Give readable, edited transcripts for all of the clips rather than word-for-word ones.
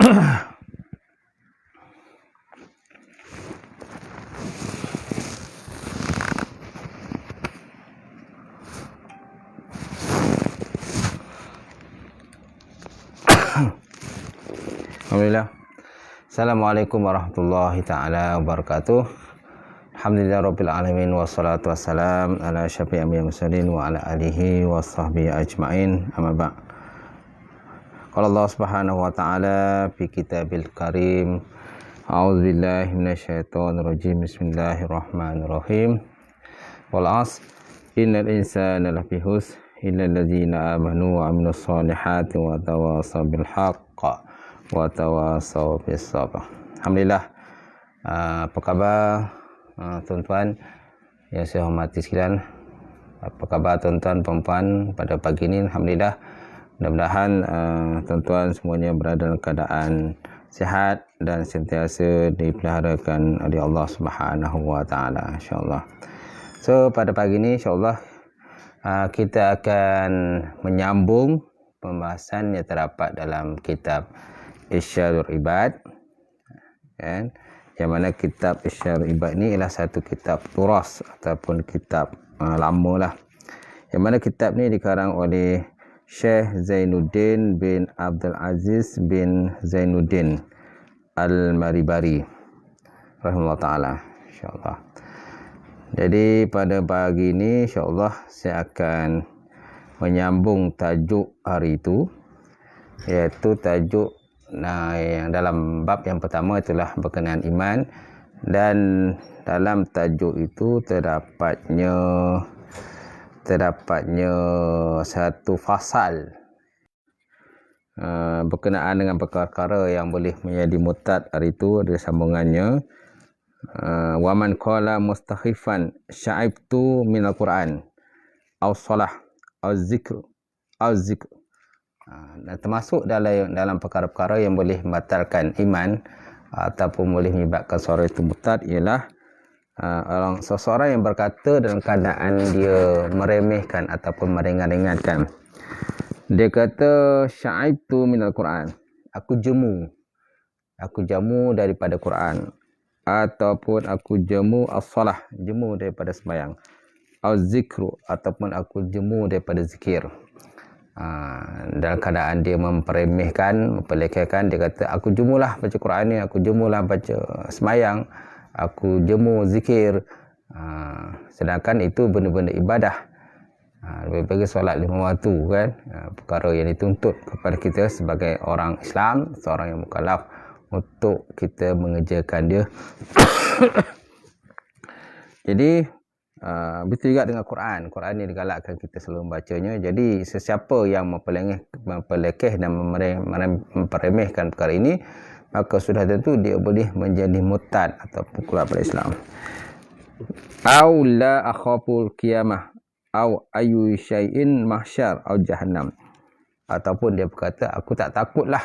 Alhamdulillah. Assalamualaikum warahmatullahi ta'ala wabarakatuh. Alhamdulillah rabbil alamin, wassalatu wassalam ala syafi'i anbiya'i mursalin wa ala alihi wa sahbihi ajma'in. Amma ba'. Qala Allah Subhanahu wa ta'ala fi kitabil karim. A'udzubillahi minasyaitonir rajim. Bismillahirrahmanirrahim. Wal 'asr innal insana lafi khusr illa allazina amanu wa 'amilus solihati wa tawasaw bil haqq wa tawasaw bis sabr. Alhamdulillah. Apa khabar tuan-tuan yang saya hormati sekalian? Apa khabar tuan-tuan perempuan pada pagi ini? Alhamdulillah. Mudah-mudahan tuan-tuan semuanya berada dalam keadaan sihat dan sentiasa dipeliharakan oleh Allah Subhanahu wa taala, insya-Allah. So pada pagi ini insya-Allah kita akan menyambung pembahasan yang terdapat dalam kitab Irsyadul Ibad, kan? Yang mana kitab Irsyadul Ibad ni ialah satu kitab turas ataupun kitab lama lah. Yang mana kitab ni dikarang oleh Syekh Zainuddin bin Abdul Aziz bin Zainuddin Al-Maribari rahimahullah ta'ala, insyaAllah. Jadi pada pagi ini insyaAllah saya akan menyambung tajuk hari itu, iaitu tajuk yang dalam bab yang pertama itulah berkenaan iman, dan dalam tajuk itu terdapatnya satu fasal berkenaan dengan perkara-perkara yang boleh menjadi murtad. Hari itu ada sambungannya, wa man qala mustakhifan sya'ibtu minal Quran aw salah aw zikr. Dan termasuk dalam perkara-perkara yang boleh membatalkan iman ataupun boleh menyebabkan seorang itu murtad ialah seseorang yang berkata dalam keadaan dia meremehkan ataupun meringan-ringankan. Dia kata sya'ibtu minal Quran, aku jemu daripada Quran, ataupun aku jemu as-salah, jemu daripada sembahyang, az-zikru, ataupun aku jemu daripada zikir. Dalam keadaan dia memperemehkan, mempelekehkan, dia kata aku jemulah baca Quran ni, aku jemulah baca semayang, aku jemu zikir, sedangkan itu benda-benda ibadah, lebih bagi solat 5 waktu, kan, perkara yang dituntut kepada kita sebagai orang Islam, seorang yang mukallaf, untuk kita mengerjakan dia. Jadi betul juga dengan Quran. Quran ni digalakkan kita selalu membacanya. Jadi sesiapa yang mempelekeh dan memperemehkan perkara ini, maka sudah tentu dia boleh menjadi murtad ataupun keluar dari Islam. Au la akhaful qiyamah au ayu syai'in mahsyar au jahannam. Ataupun dia berkata aku tak takutlah,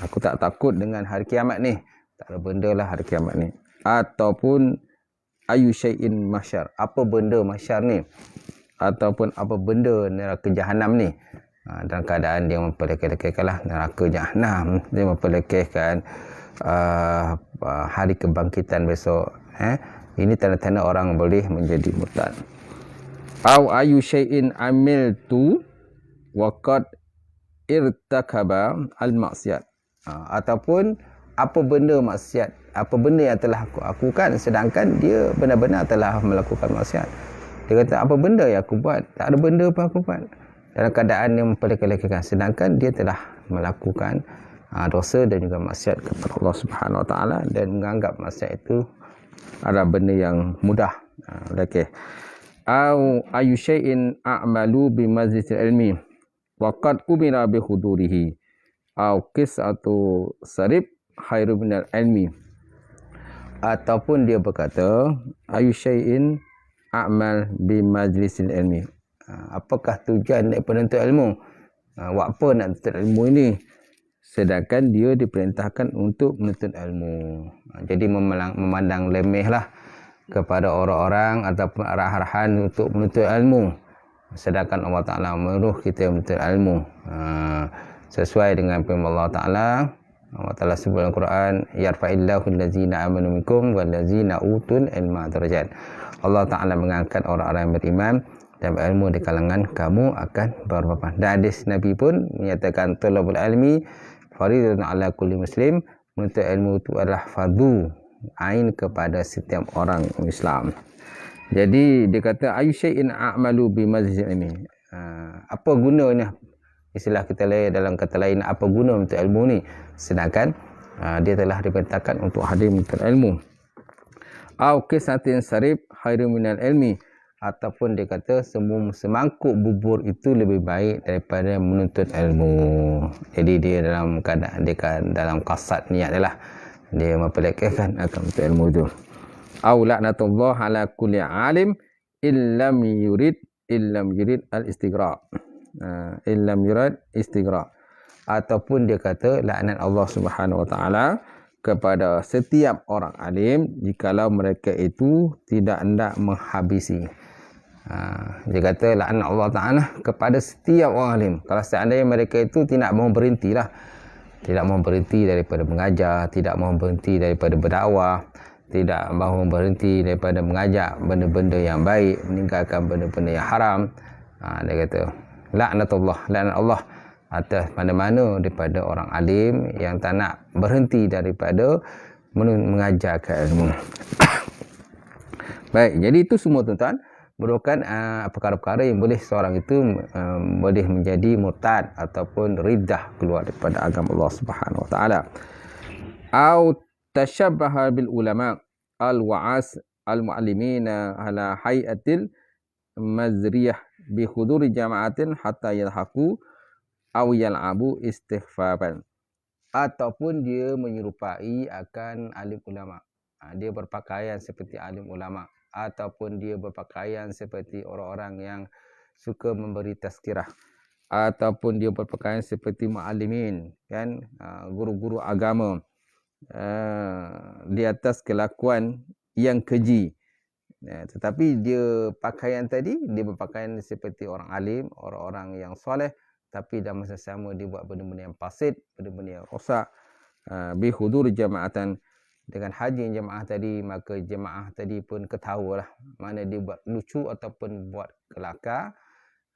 aku tak takut dengan hari kiamat ni, tak ada benda lah hari kiamat ni. Ataupun ayu syai'in mahsyar, apa benda mahsyar ni, ataupun apa benda neraka jahanam ni. Dalam keadaan dia memperlekehkan lah neraka jahanam, dia memperlekehkan hari kebangkitan besok. Ini tanda-tanda orang boleh menjadi murtad. Au ayu syai'in amiltu wa qad irtakaba al-maksiat, ataupun apa benda maksiat, apa benda yang telah aku lakukan sedangkan dia benar-benar telah melakukan maksiat. Dia kata apa benda yang aku buat, tak ada benda pun aku buat, dalam keadaan yang memperlekehkan sedangkan dia telah melakukan dosa dan juga maksiat kepada Allah Subhanahu wa taala, dan menganggap maksiat itu adalah benda yang mudah. Okey. Au ayu syai'in a'malu bi majlisil ilmi wa qad umira bi hudurihi au qis'atu sarib khairu minal ilmi. Ataupun dia berkata ayu syai'in a'mal bi majlisil ilmi, apakah tujuan daripada menuntut ilmu, buat apa nak menuntut ilmu ini, sedangkan dia diperintahkan untuk menuntut ilmu. Jadi memandang lemehlah kepada orang-orang ataupun arahan untuk menuntut ilmu, sedangkan Allah Ta'ala menyuruh kita menuntut ilmu. Sesuai dengan firman Allah Ta'ala, Allah Ta'ala sebut dalam Quran, yarfa'illahu allazina amanu minkum wallazina utul ilma darajat. Allah Ta'ala mengangkat orang-orang yang beriman dan berilmu di kalangan kamu akan berpapan. Dan hadis Nabi pun menyatakan talabul ilmi faridatun ala kulli muslim, menuntut ilmu itu adalah fardu ain kepada setiap orang Islam. Jadi dia kata ayu syai'in a'malu bi mazhab ini. Apa gunanya, istilah kita dalam kata lain, apa guna untuk ilmu ni, sedangkan dia telah diperintahkan untuk hadir menuntut ilmu. Au kisatin sarib khairu minal ilmi, ataupun dia kata semangkuk bubur itu lebih baik daripada menuntut ilmu. Jadi dia dalam keadaan dia dalam qasad niat adalah dia memperlekehkan akan menuntut ilmu itu. Au la'natullah ala kulli alim illam yurid al-istighra. Illam yurad istighra, ataupun dia kata laknat Allah Subhanahu wa taala kepada setiap orang alim jikalau mereka itu tidak hendak menghabisi. Dia kata laknat Allah taala kepada setiap orang alim kalau seandainya mereka itu tidak mau berhentilah, tidak mau berhenti daripada mengajar, tidak mau berhenti daripada berdakwah, tidak mau berhenti daripada mengajak benda-benda yang baik, meninggalkan benda-benda yang haram. Dia kata laknat Allah atas mana-mana daripada orang alim yang tak nak berhenti daripada mengajarkan ilmu. Baik, jadi itu semua tuan-tuan merupakan perkara-perkara yang boleh seorang itu boleh menjadi murtad ataupun riddah, keluar daripada agama Allah Subhanahu wa taala. Au tashabbaha bil ulama al-wa'as al-muallimina ala hayatil mazriyah bi huduri jama'atin hatta yalhaqu aw yal'abu istighfaban, ataupun dia menyerupai akan alim ulama. Dia berpakaian seperti alim ulama, ataupun dia berpakaian seperti orang-orang yang suka memberi tazkirah, ataupun dia berpakaian seperti muallimin, kan, guru-guru agama, di atas kelakuan yang keji. Tetapi dia pakaian tadi, dia berpakaian seperti orang alim, orang-orang yang soleh, tapi dalam masa sama dia buat benda-benda yang fasid, benda-benda yang rosak. Bi hudur jama'atan, dengan hadir jemaah tadi, maka jemaah tadi pun ketawalah, mana dia buat lucu ataupun buat kelakar.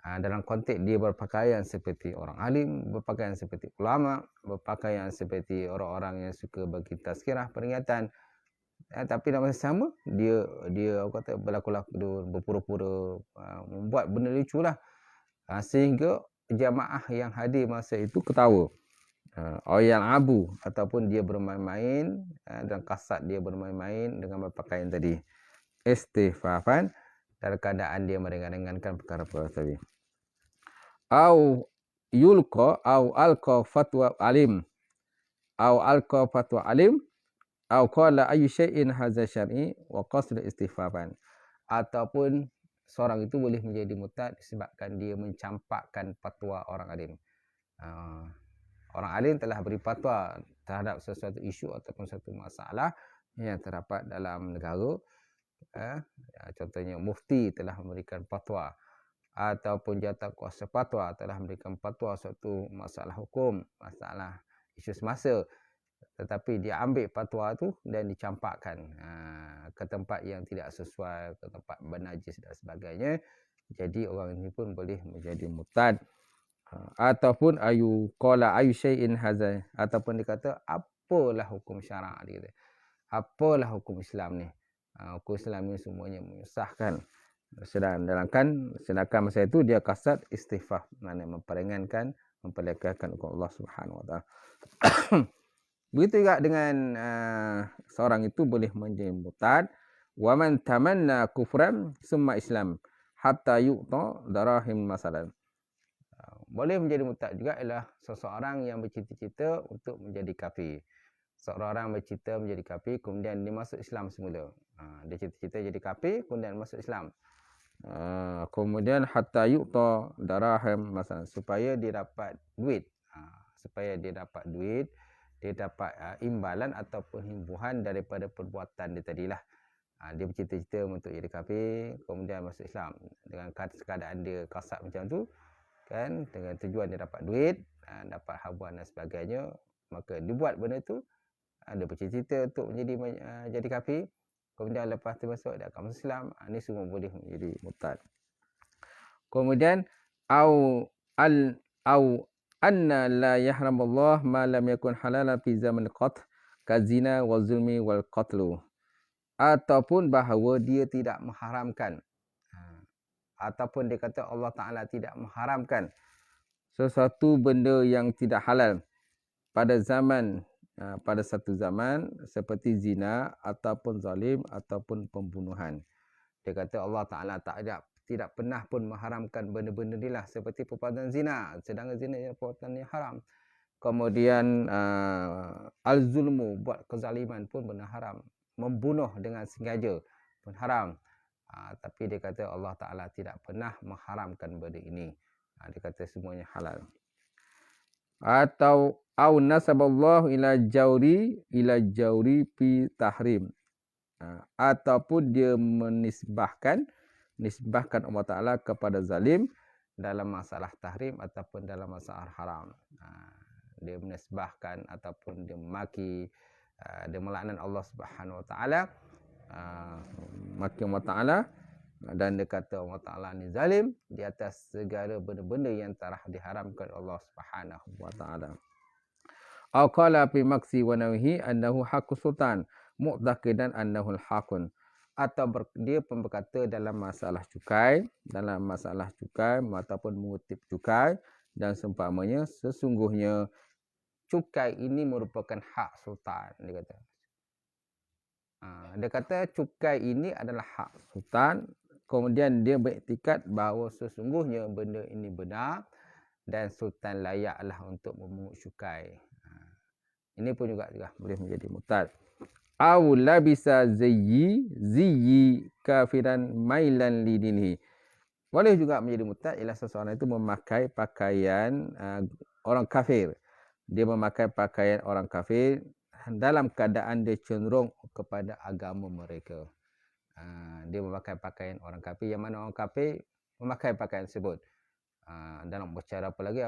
Dalam konteks dia berpakaian seperti orang alim, berpakaian seperti ulama, berpakaian seperti orang-orang yang suka bagi tazkirah, peringatan. Tapi dalam masa sama dia kata berlaku-laku, berpura-pura, membuat benda lucu lah, sehingga jamaah yang hadir masa itu ketawa. Yang abu, ataupun dia bermain-main, dan kasat dia bermain-main dengan berpakaian tadi, istighfafan, dalam keadaan dia meringan-ringankan perkara-perkara tadi. Au yulqa au alqa fatwa alim, au alqa fatwa alim, au qala ayu syai'in hadza syar'i wa qasd istighfafan, ataupun seorang itu boleh menjadi murtad disebabkan dia mencampakkan fatwa orang alim. Orang alim telah beri fatwa terhadap sesuatu isu ataupun satu masalah yang terdapat dalam negara. Contohnya mufti telah memberikan fatwa, ataupun jawatan kuasa fatwa telah memberikan fatwa suatu masalah hukum, masalah isu semasa. Tetapi dia ambil fatwa tu dan dicampakkan ke tempat yang tidak sesuai, ke tempat bernajis dan sebagainya. Jadi orang ini pun boleh menjadi murtad. Ataupun ayu syai'in hadza, ataupun dia kata apalah hukum syarak dia kata. Apalah hukum Islam ni? Hukum Islam ni semuanya menyusahkan. Sedangkan masa itu dia kasat istighfar, maknanya memperingankan, memperlekehkan hukum Allah Subhanahu wa taala. Begitu juga dengan seorang itu boleh menjadi murtad. Wa man tamanna kufran summa islam hatta yu'ta darahim masalan. Boleh menjadi murtad juga ialah seseorang yang bercita-cita untuk menjadi kafir. Seorang bercita menjadi kafir, kemudian dia masuk Islam semula. Dia cita-cita jadi kafir, kemudian masuk Islam. Kemudian hatta yu'ta darahim masalan, supaya dia dapat duit. Dia dapat imbalan ataupun himbuhan daripada perbuatan dia tadilah. Dia bercita-cita untuk jadi kafir, kemudian masuk Islam. Dengan keadaan dia kasar macam tu, kan, dengan tujuan dia dapat duit, dapat habuan dan sebagainya, Maka dia buat benda tu, ada bercita-cita untuk jadi kafir. Kemudian lepas tu masuk dia akan masuk Islam. Ini semua boleh menjadi murtad. Kemudian au anna la yahramullah ma lam yakun halalan fi zaman qat kazina wa zulmi wal qatlu, ataupun bahawa dia tidak mengharamkan, ataupun dia kata Allah Ta'ala tidak mengharamkan sesuatu benda yang tidak halal pada satu zaman seperti zina ataupun zalim ataupun pembunuhan. Dia kata Allah Ta'ala tidak pernah pun mengharamkan benda-benda ni lah, seperti perbuatan zina, sedangkan zina adalah perbuatan yang haram. Kemudian al-zulmu, buat kezaliman pun benda haram. Membunuh dengan sengaja pun haram. Tapi dia kata Allah Ta'ala tidak pernah mengharamkan benda ini. Dia kata semuanya halal. Atau au nasaballahu ila jauri fi tahrim. Ataupun dia nisbahkan Allah Ta'ala kepada zalim dalam masalah tahrim ataupun dalam masalah haram. Dia menisbahkan ataupun dia memaki, dia melaknat Allah Subhanahu Wa Ta'ala, maki Allah Ta'ala, dan dia kata Allah Ta'ala ni zalim di atas segala benda-benda yang telah diharamkan Allah Subhanahu Wa Ta'ala. Au qala fi maksi wa nawihi annahu haqqus sultan mu'taqidan annahu al-haqqun, atau dia pun berkata dalam masalah cukai ataupun mengutip cukai dan seumpamanya, sesungguhnya cukai ini merupakan hak sultan. Dia kata cukai ini adalah hak sultan. Kemudian dia beriktikad bahawa sesungguhnya benda ini benar dan sultan layaklah untuk memungut cukai. Ini pun juga boleh menjadi murtad. Au labisa ziyyi kafiran mailan lidinihi. Boleh juga menjadi murtad ialah seseorang itu memakai pakaian orang kafir. Dia memakai pakaian orang kafir dalam keadaan dia cenderung kepada agama mereka. Dia memakai pakaian orang kafir, yang mana orang kafir memakai pakaian tersebut. Dalam bercara apa lagi,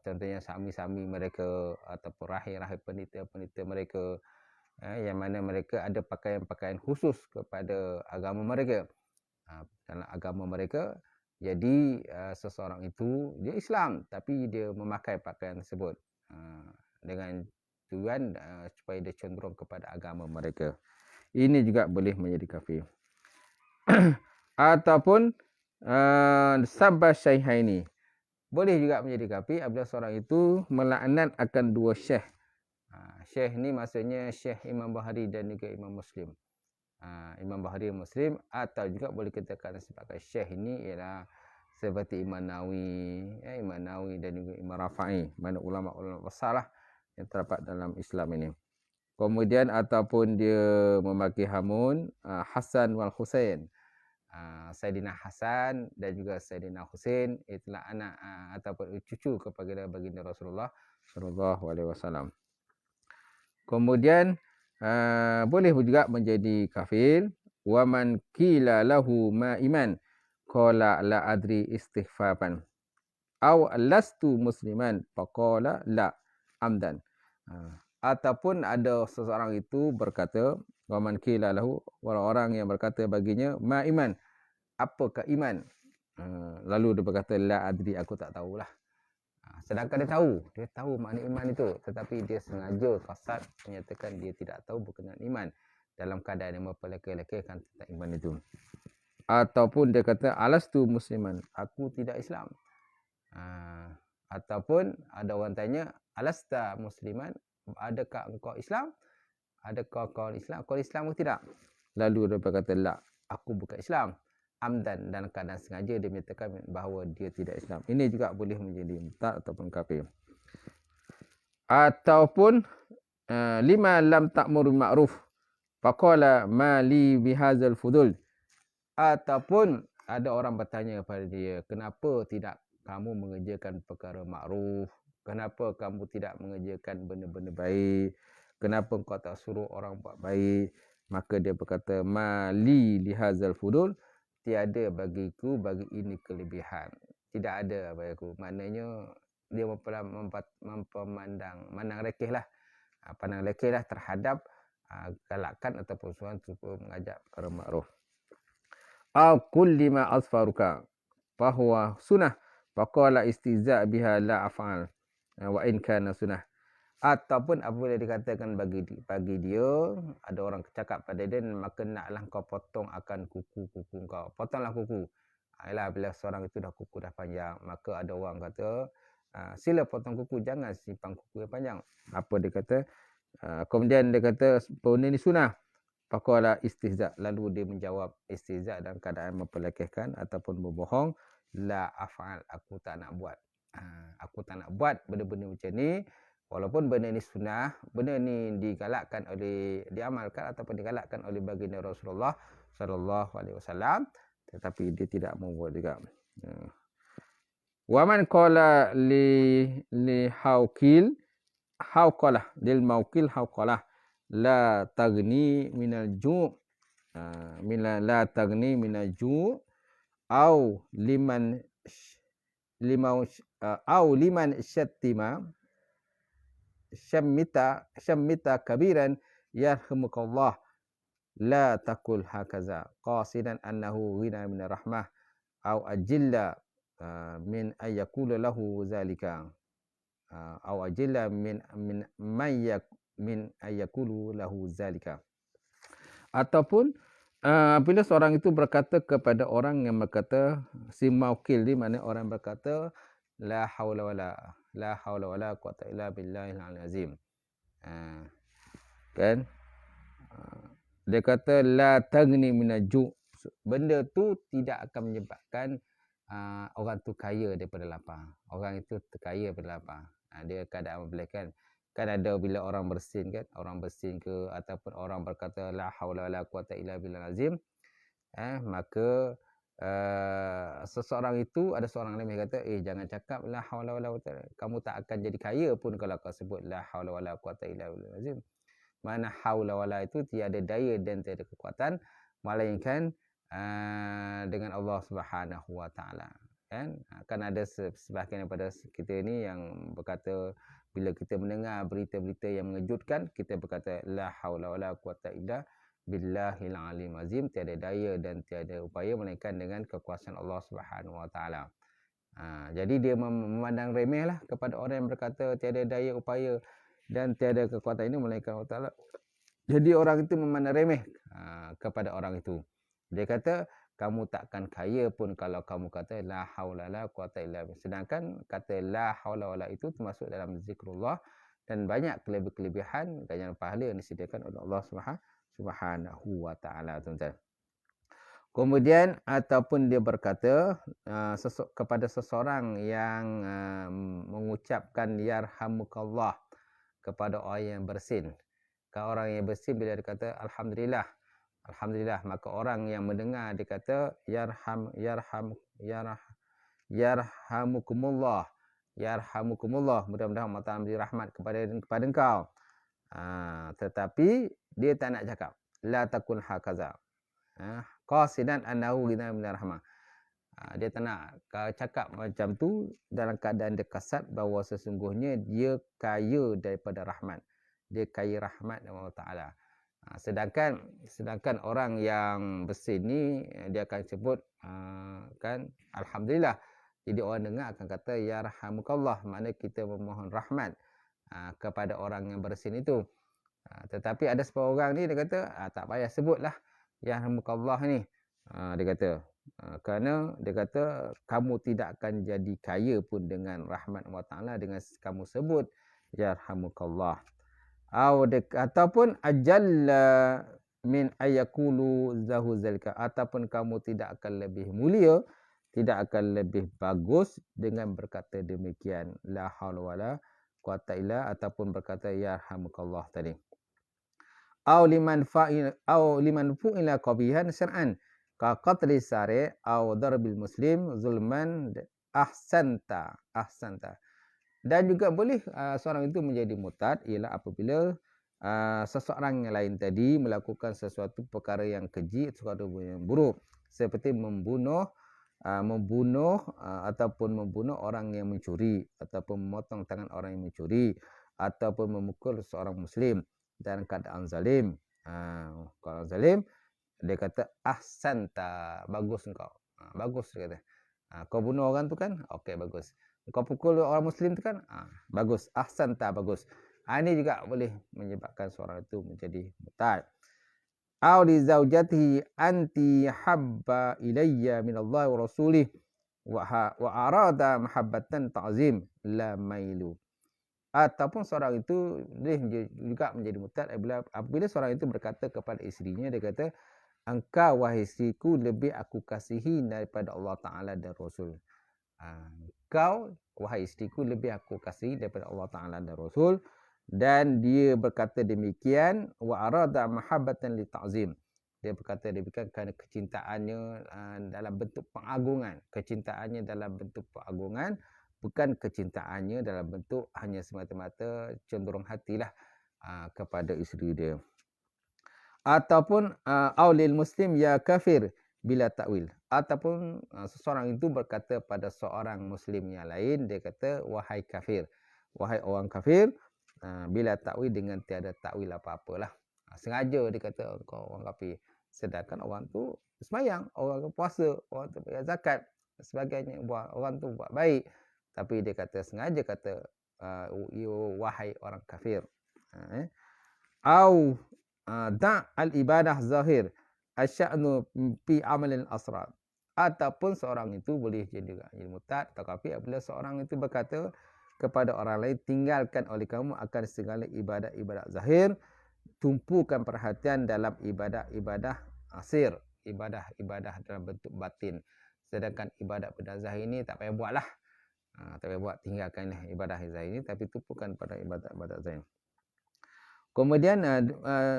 contohnya sami-sami mereka ataupun rahib-rahib penita-penita mereka, yang mana mereka ada pakaian-pakaian khusus kepada agama mereka. Dalam agama mereka, jadi seseorang itu dia Islam tapi dia memakai pakaian tersebut dengan tujuan supaya dia cenderung kepada agama mereka. Ini juga boleh menjadi kafir. Ataupun sabba syaihaini, boleh juga menjadi kafir apabila seorang itu melaknat akan dua syekh. Syekh ni maksudnya Syekh Imam Bukhari dan juga Imam Muslim. Imam Bukhari Muslim, atau juga boleh kita katakan sebagai syekh ini ialah seperti Imam Nawawi dan juga Imam Rafi'i, mana ulama-ulama besar lah yang terdapat dalam Islam ini. Kemudian ataupun dia memaki hamun Hasan wal Husain, Saidina Hasan dan juga Saidina Husain, itulah anak ataupun cucu kepada baginda Rasulullah sallallahu alaihi wasallam. Kemudian boleh juga menjadi kafir wa man qila lahu ma iman qala la adri istighfaban aw lastu musliman faqala la amdan. Ataupun ada seseorang itu berkata, wa man qila lahu, orang yang berkata baginya, ma iman, apakah iman? Lalu dia berkata, la adri, aku tak tahulah. Sedangkan dia tahu makna iman itu, tetapi dia sengaja kasar menyatakan dia tidak tahu berkenaan iman, dalam keadaan yang memperleka-lekakan tentang iman itu. Ataupun dia kata, alastu musliman, aku tidak Islam. Ataupun ada orang tanya, alasta musliman, adakah engkau Islam? Adakah kau Islam? Kau Islam atau tidak? Lalu dia berkata, la, aku bukan Islam. Amdan, dan keadaan sengaja dia menyatakan bahawa dia tidak Islam. Ini juga boleh menjadi murtad ataupun kafir. Ataupun lima lam ta'mur ma'ruf faqala ma li bihadzal fudul. Ataupun ada orang bertanya kepada dia, kenapa tidak kamu mengerjakan perkara makruf? Kenapa kamu tidak mengerjakan benda-benda baik? Kenapa engkau tak suruh orang buat baik? Maka dia berkata, ma li bihadzal fudul, tiada bagiku bagi ini kelebihan. Tidak ada bagiku. Maknanya dia memandang rekeh lah pandang lekeh lah terhadap galakan ataupun suruhan supaya mengajak perkara makruf. Au kulli ma asfaruka fahuwa sunnah faqala istiza' biha la af'al wa in kana sunnah. Ataupun apabila dikatakan bagi dia ada orang cakap pada dia, maka naklah kau potong akan kuku-kuku kau. Potonglah kuku. Ialah bila seorang itu dah kuku dah panjang, maka ada orang kata sila potong kuku, jangan simpan kuku yang panjang. Apa dia kata? Kemudian dia kata benda ni sunnah. Faqala istihza', lalu dia menjawab istihza' dalam keadaan mempelekehkan ataupun berbohong, la af'al, aku tak nak buat. Aku tak nak buat benda-benda macam ni. Walaupun benda ni sunnah, benda ni diamalkan ataupun digalakkan oleh baginda Rasulullah sallallahu alaihi wasallam, tetapi dia tidak mau buat juga. Wa man qala li hauqalah lil mauqil hauqalah la tagni minal ju' la tagni minal ju' au liman syattima syammita kabiran yarhamukallah la takul hakaza qasidan annahu ghina min rahmah au ajilla min ayyakula lahu zalika au ajilla min ayyakulu lahu zalika. Ataupun bila seorang itu berkata kepada orang yang berkata si maukil, di mana orang berkata la haula wala quwata illa billahil azim. Kan? Dia kata la tagni minaju. Benda tu tidak akan menyebabkan orang tu kaya daripada lapar. Orang itu kaya daripada lapar. Dia keadaan membelikan. Kan ada bila orang bersin kan, orang bersin ke ataupun orang berkata la haula wala quwata illa billahil azim. Maka seseorang itu, ada seorang alim yang kata, jangan cakap la haula wala quwata, kamu tak akan jadi kaya pun kalau kau sebut la haula wala quwata illa billahil azim. Mana haula wala itu tiada daya dan tiada kekuatan melainkan dengan Allah Subhanahu wa taala. Kan ada sebahagian daripada kita ni yang berkata bila kita mendengar berita-berita yang mengejutkan, kita berkata la haula wala quwata illa billahil alim azim, tiada daya dan tiada upaya melainkan dengan kekuasaan Allah Subhanahu wa taala. Jadi dia memandang remehlah kepada orang yang berkata tiada daya upaya dan tiada kekuatan ini melainkan Allah Taala. Jadi orang itu memandang remeh kepada orang itu. Dia kata kamu takkan kaya pun kalau kamu kata la haula la quwata illa billah. Sedangkan kata la haula wala itu termasuk dalam zikrullah dan banyak kelebihan ganjaran pahala yang disediakan oleh Allah Subhanahu wa taala, tuan-tuan. Kemudian ataupun dia berkata kepada seseorang yang mengucapkan yarhamukallah kepada orang yang bersin. Kalau orang yang bersin bila dia kata alhamdulillah, maka orang yang mendengar dia kata yarhamukumullah, mudah-mudahan Allah Taala beri rahmat kepada engkau. Tetapi dia tak nak cakap la takun hakaza, qasidan annahu ghina min rahmah. Dia tak nak cakap macam tu dalam keadaan dia kasat bahawa sesungguhnya dia kaya daripada rahmat. Dia kaya rahmat Allah Ta'ala. Sedangkan orang yang bersin ni dia akan sebut kan alhamdulillah. Jadi orang dengar akan kata ya rahmukallah, makna kita memohon rahmat kepada orang yang bersin itu. Tetapi ada sebahagian orang ni dia kata tak payah sebutlah ya rahmukallah ni. Dia kata kerana dia kata kamu tidak akan jadi kaya pun dengan rahmat Allah Ta'ala dengan kamu sebut yarhamukallah. Ataupun ajalla min ayakulu zahu zalika, ataupun kamu tidak akan lebih mulia, tidak akan lebih bagus dengan berkata demikian la haula wala quwata illa, ataupun berkata yarhamukallah tadi. Liman fu'ila qabihan syar'an ka qatli sari au darbil muslim zulman ahsanta. Dan juga boleh seorang itu menjadi murtad ialah apabila seseorang yang lain tadi melakukan sesuatu perkara yang keji, sesuatu yang buruk, seperti membunuh ataupun membunuh orang yang mencuri, ataupun memotong tangan orang yang mencuri, ataupun memukul seorang muslim dalam keadaan zalim. Kalau zalim, dia kata ahsanta, bagus engkau. Bagus dia kata. Kau bunuh orang tu kan? Okey, bagus. Kau pukul orang muslim tu kan? Bagus. Ahsanta, bagus. Ini juga boleh menyebabkan seorang itu menjadi murtad. Au li zaujatihi anti habba ilayya min Allah wa rasulih wa arada mahabbatan ta'zim la mailu. Ataupun seorang itu boleh juga menjadi murtad apabila seorang itu berkata kepada isterinya, dia kata, engkau wahai isteriku lebih aku kasihi daripada Allah Ta'ala dan Rasul. Engkau wahai isteriku lebih aku kasihi daripada Allah Ta'ala dan Rasul. Dan dia berkata demikian, wa arada mahabbatan li ta'zim. Dia berkata demikian kerana kecintaannya dalam bentuk pengagungan. Kecintaannya dalam bentuk pengagungan, bukan kecintaannya dalam bentuk hanya semata-mata cenderung hatilah kepada isteri dia. Ataupun aulil muslim ya kafir bila takwil. Ataupun seseorang itu berkata pada seorang muslim yang lain, dia kata wahai kafir, wahai orang kafir, bila takwil dengan tiada takwil apa-apalah. Sengaja dia kata kau orang kafir, sedangkan orang tu sembahyang, orang tu puasa, orang tu bayar zakat, sebagainya, orang tu buat baik, tapi dia kata sengaja kata wahai orang kafir. Au da' al-ibadah zahir asya'nu fi amalil asrar. Ataupun seorang itu boleh jadi murtad atau kafir apabila seorang itu berkata kepada orang lain, tinggalkan oleh kamu akan segala ibadat-ibadat zahir, tumpukan perhatian dalam ibadah-ibadah asir, ibadah-ibadah dalam bentuk batin. Sedangkan ibadat zahir ini tak payah buatlah. Tak payah buat, tinggalkanlah ibadah zahir ini, tapi tumpukan pada ibadat zahir. Kemudian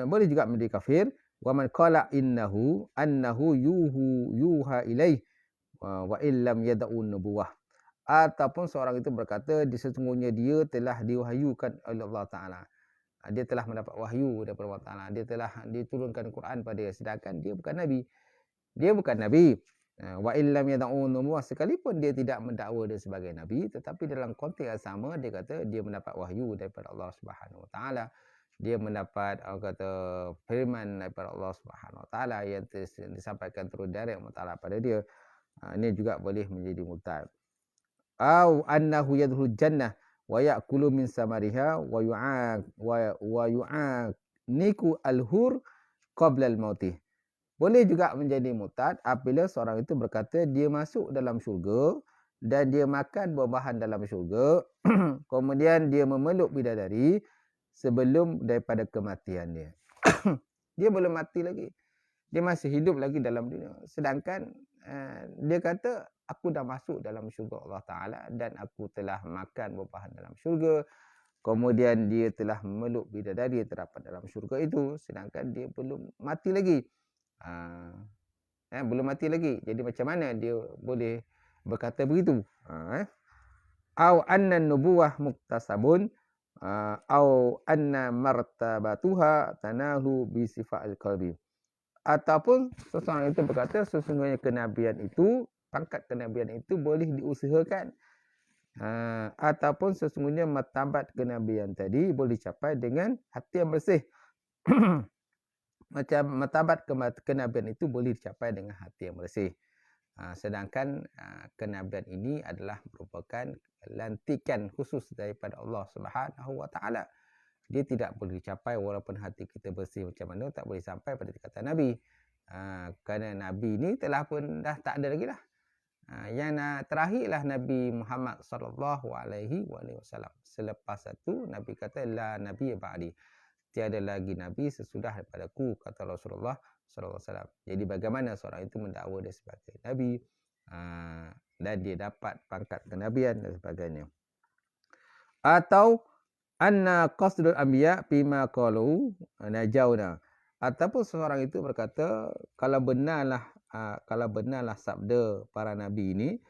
boleh juga menjadi kafir. Wa man qala annahu yuha ilaih wa illam yad'u nubuwah. Ataupun seorang itu berkata sesungguhnya dia telah diwahyukan oleh Allah Ta'ala. Dia telah mendapat wahyu daripada Allah Ta'ala. Dia telah diturunkan Quran pada dia, sedangkan dia bukan Nabi. Dia bukan Nabi. Wa illam yad'u nubuwah, sekalipun dia tidak mendakwa dia sebagai Nabi, tetapi dalam konteks yang sama dia kata dia mendapat wahyu daripada Allah Subhanahu Wa Ta'ala. Dia mendapat firman daripada Allah Subhanahu Wa Ta'ala yang disampaikan terus dari Allah Ta'ala pada dia. Ini juga boleh menjadi murtad. Au annahu yadkhulul jannah wa ya'kulu min samariha wa yu'aniku al-hur qabla al-mautih. Boleh juga menjadi murtad apabila seorang itu berkata dia masuk dalam syurga dan dia makan buah-buahan dalam syurga, kemudian dia memeluk bidadari sebelum daripada kematian dia. Dia belum mati lagi. Dia masih hidup lagi dalam dunia. Sedangkan dia kata aku dah masuk dalam syurga Allah Ta'ala dan aku telah makan buah-buahan dalam syurga. Kemudian dia telah memeluk bidadari yang terdapat dalam syurga itu. Sedangkan dia belum mati lagi. Belum mati lagi. Jadi macam mana dia boleh berkata begitu? Au anna nubuwah muktasabun au anna martabatuha tanahu bi sifatil qalbi. Ataupun seseorang itu berkata sesungguhnya kenabian itu, pangkat kenabian itu boleh diusahakan. Ataupun sesungguhnya martabat kenabian tadi boleh dicapai dengan hati yang bersih. Macam martabat kenabian itu boleh dicapai dengan hati yang bersih. Sedangkan kenabian ini adalah merupakan lantikan khusus daripada Allah Subhanahu Wa Ta'ala. Dia tidak boleh dicapai walaupun hati kita bersih macam mana, tak boleh sampai pada tingkatan Nabi. Kerana Nabi ni telah pun dah tak ada lagi lah. Yang terakhirlah Nabi Muhammad sallallahu alaihi wasallam. Selepas itu Nabi kata la nabi ba'di. Tiada lagi Nabi sesudah daripadaku, kata Rasulullah sallallahu alaihi wasallam. Jadi bagaimana seorang itu mendakwa dia sebagai Nabi dan dia dapat pangkat kenabian dan sebagainya. Atau anna qasdul anbiya bima qalu najauna. Ataupun seorang itu berkata kalau benarlah sabda para nabi ini,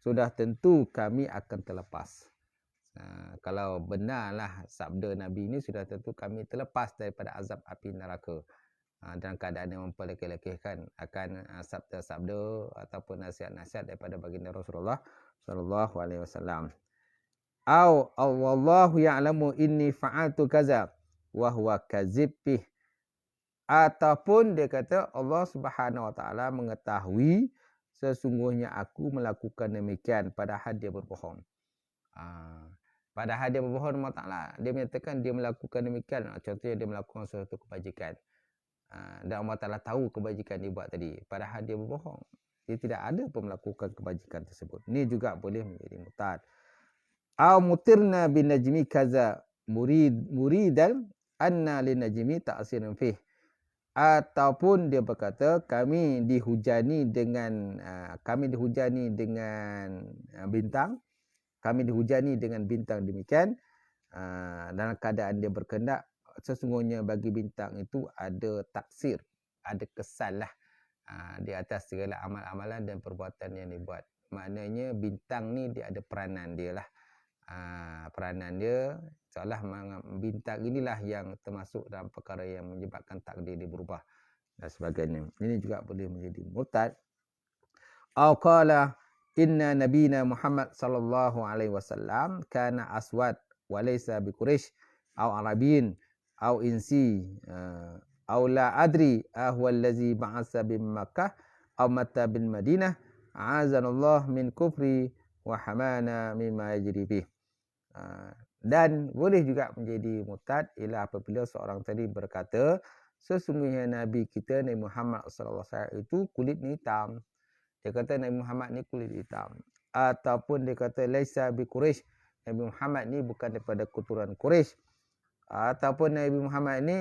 sudah tentu kami akan terlepas. Kalau benarlah sabda nabi ini, sudah tentu kami terlepas daripada azab api neraka. Dalam keadaan yang memperlekeh-lekehkan akan sabda-sabda ataupun nasihat-nasihat daripada baginda Rasulullah sallallahu alaihi wasallam. au wallahu ya'lamu inni fa'altu kaza wa huwa kadzib bih, ataupun dia kata Allah Subhanahu wa taala mengetahui sesungguhnya aku melakukan demikian padahal dia berbohong. Padahal dia berbohong Allah Taala, dia menyatakan dia melakukan demikian. Contohnya dia melakukan suatu kebajikan. Dan Allah Taala tahu kebajikan dia buat tadi, padahal dia berbohong. Dia tidak ada pun melakukan kebajikan tersebut. Ini juga boleh menjadi murtad. Au mutirna bin najmi kaza muridan anna lin najmi ta'siran fih, ataupun dia berkata kami dihujani dengan bintang, kami dihujani dengan bintang demikian, dalam keadaan dia berkehendak sesungguhnya bagi bintang itu ada taksir, ada kesan lah di atas segala amal-amalan dan perbuatan yang dibuat. Maknanya bintang ni dia ada peranan dia lah. Peranan dia seolah bintang inilah yang termasuk dalam perkara yang menyebabkan takdir dia berubah dan sebagainya. Ini juga boleh menjadi murtad. Au qala inna nabiyina Muhammad sallallahu alaihi wasallam kana aswad wa laysa bi Quraish au Arabin au insi au la adri ahwa allazi ba'asa bi Makkah au mata bil Madinah a'azanallah min kufri wa hamana mimma yajri bih. Dan boleh juga menjadi murtad ialah apabila seorang tadi berkata sesungguhnya Nabi kita Nabi Muhammad sallallahu alaihi wasallam itu kulitnya hitam. Dia kata Nabi Muhammad ni kulit hitam. Ataupun dia kata laisa bi Quraish, Nabi Muhammad ni bukan daripada keturunan Quraisy. Ataupun Nabi Muhammad ni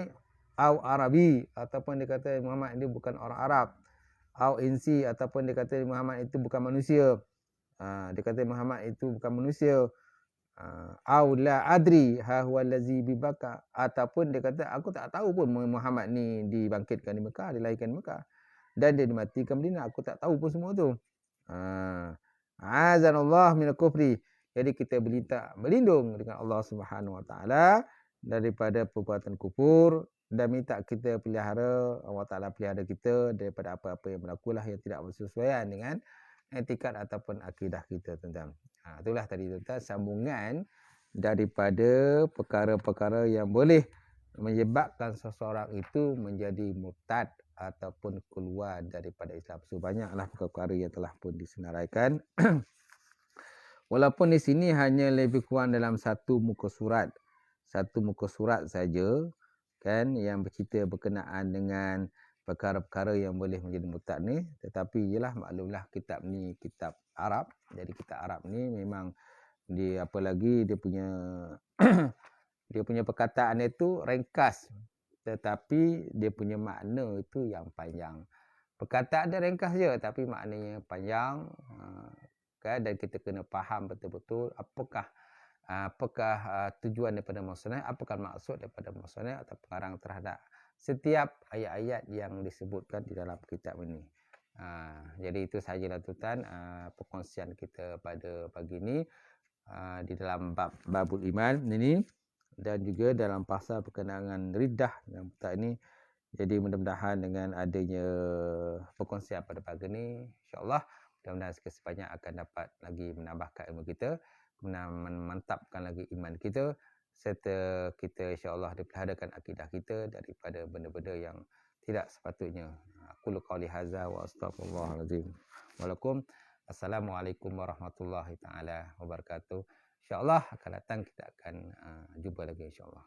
au Arabi, ataupun dia kata Nabi Muhammad ni bukan orang Arab. Au insi, ataupun dia kata Nabi Muhammad itu bukan manusia. Dia kata Muhammad itu bukan manusia. Au la adri ha huwa allazi bi Makkah, ataupun dia kata aku tak tahu pun Muhammad ni dibangkitkan di Mekah, dilahirkan di Mekah dan dia dimatikan di Madinah, aku tak tahu pun semua tu. Azanallah min kufri. Jadi kita berlindung dengan Allah Subhanahu wa taala daripada perbuatan kufur dan minta kita pelihara, Allah Taala pelihara kita daripada apa-apa yang berlakulah yang tidak bersesuaian dengan etikat ataupun akidah kita, tuan-tuan. Itulah tadi, tuan-tuan, sambungan daripada perkara-perkara yang boleh menyebabkan seseorang itu menjadi murtad ataupun keluar daripada Islam. So banyaklah perkara yang telah pun disenaraikan. Walaupun di sini hanya lebih kurang dalam satu muka surat saja kan yang bercerita berkenaan dengan perkara-perkara yang boleh menjadi murtad ni, tetapi ialah maklumlah kitab ni kitab Arab. Jadi kitab Arab ni memang dia apa lagi dia punya dia punya perkataan itu ringkas, tetapi dia punya makna itu yang panjang. Perkataan dia ringkas je tapi maknanya panjang, kan, dan kita kena faham betul-betul apakah tujuan daripada maksudnya, apakah maksud daripada maksudnya atau pengarang terhadap setiap ayat-ayat yang disebutkan di dalam kitab ini. Jadi itu sahajalah, tuan, perkongsian kita pada pagi ini di dalam babul iman ini dan juga dalam pasal berkenaan riddah yang murtad ini. Jadi mudah-mudahan dengan adanya perkongsian pada pagi ini, insya-Allah mudah-mudahan sebanyak akan dapat lagi menambahkan ilmu kita, memantapkan lagi iman kita, serta kita insya-Allah dipeliharakan akidah kita daripada benda-benda yang tidak sepatutnya. Aku qauli hadza wa astaghfirullahalazim. Walakum assalamualaikum warahmatullahi taala wabarakatuh. Insya-Allah akan datang kita akan jumpa lagi insya-Allah.